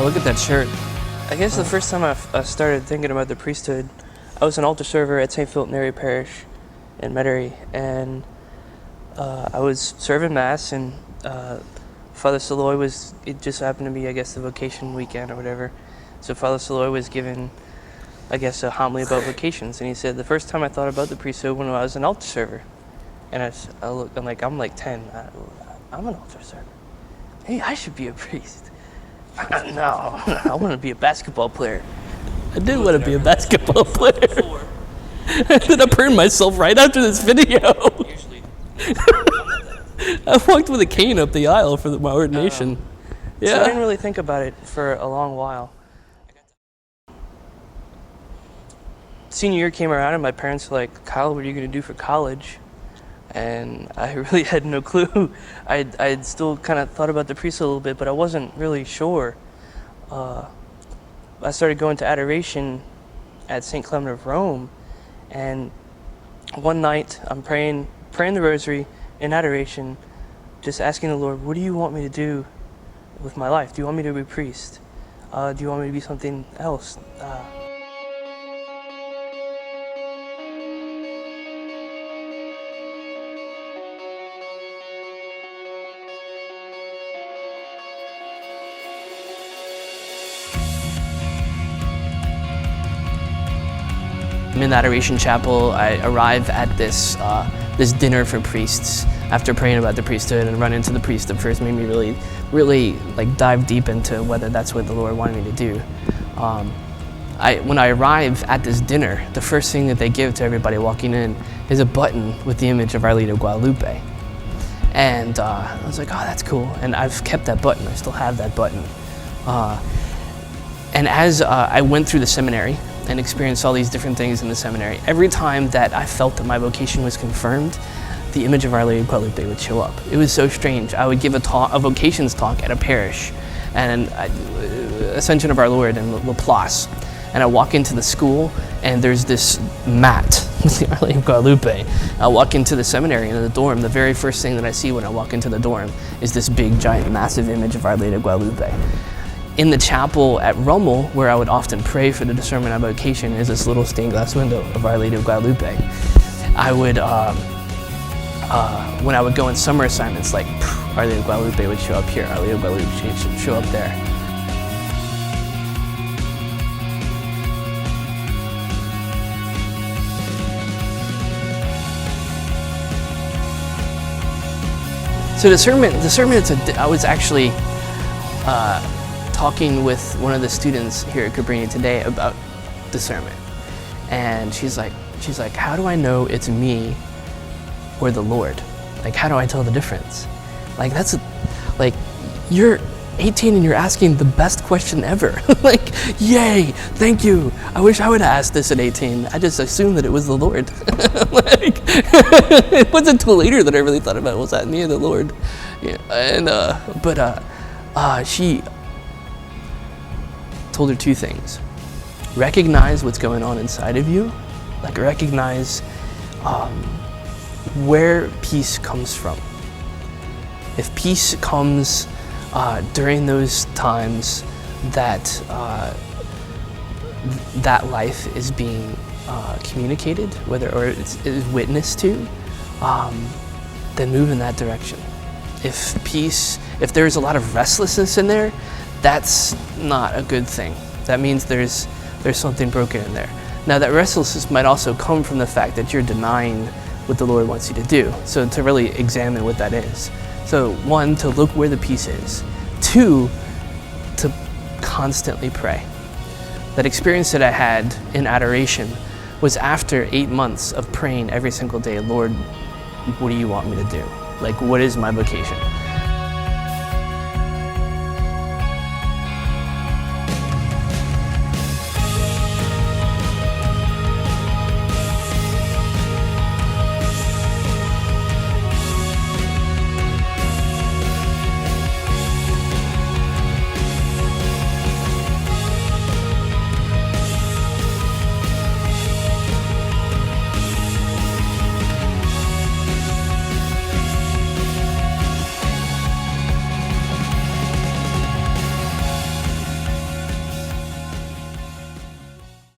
look at that shirt. I guess the first time I started thinking about the priesthood, I was an altar server at St. Philip Neri Parish in Metairie, and I was serving Mass, and Father Saloy was, it just happened to be, I guess, the vocation weekend or whatever. So Father Saloy was given, I guess, a homily about vocations, and he said, the first time I thought about the priesthood when I was an altar server. And I'm like 10, I'm an altar server. Hey, I should be a priest. No, I want to be a basketball player. I did want to be a basketball player. And then I burned myself right after this video. I walked with a cane up the aisle for my ordination. So I didn't really think about it for a long while. Senior year came around and my parents were like, Kyle, what are you going to do for college? And I really had no clue. I'd still kind of thought about the priesthood a little bit, but I wasn't really sure. I started going to adoration at St. Clement of Rome, and one night I'm praying the rosary in adoration, just asking the Lord, what do you want me to do with my life? Do you want me to be a priest? Do you want me to be something else? I'm in the Adoration Chapel. I arrive at this this dinner for priests after praying about the priesthood, and run into the priest that first made me really like dive deep into whether that's what the Lord wanted me to do. When I arrive at this dinner, the first thing that they give to everybody walking in is a button with the image of Our Lady of Guadalupe. And I was like, oh, that's cool. And I've kept that button. I still have that button. And as I went through the seminary and experienced all these different things in the seminary, every time that I felt that my vocation was confirmed, the image of Our Lady of Guadalupe would show up. It was so strange. I would give a vocations talk at a parish, and Ascension of Our Lord in Laplace, and I walk into the school, and there's this mat with Our Lady of Guadalupe. I walk into the seminary, and in the dorm, the very first thing that I see when I walk into the dorm is this big, giant, massive image of Our Lady of Guadalupe. In the chapel at Rummel, where I would often pray for the discernment of vocation, is this little stained glass window of Our Lady of Guadalupe. I would, when I would go in summer assignments, like Our Lady of Guadalupe would show up here, Our Lady of Guadalupe would show up there. So discernment, I was actually talking with one of the students here at Cabrini today about discernment, and she's like, how do I know it's me or the Lord? Like, how do I tell the difference? Like, like, you're 18 and you're asking the best question ever. Like, yay, thank you. I wish I would have asked this at 18. I just assumed that it was the Lord. Like, it wasn't until later that I really thought about, was that me or the Lord? Yeah, and she told her two things. Recognize what's going on inside of you. Like, recognize where peace comes from. If peace comes during those times that that life is being communicated, or is witnessed to, then move in that direction. If there's a lot of restlessness in there, that's not a good thing. That means there's something broken in there. Now, that restlessness might also come from the fact that you're denying what the Lord wants you to do. So to really examine what that is. So 1, to look where the peace is. 2, to constantly pray. That experience that I had in adoration was after 8 months of praying every single day, Lord, what do you want me to do? Like, what is my vocation?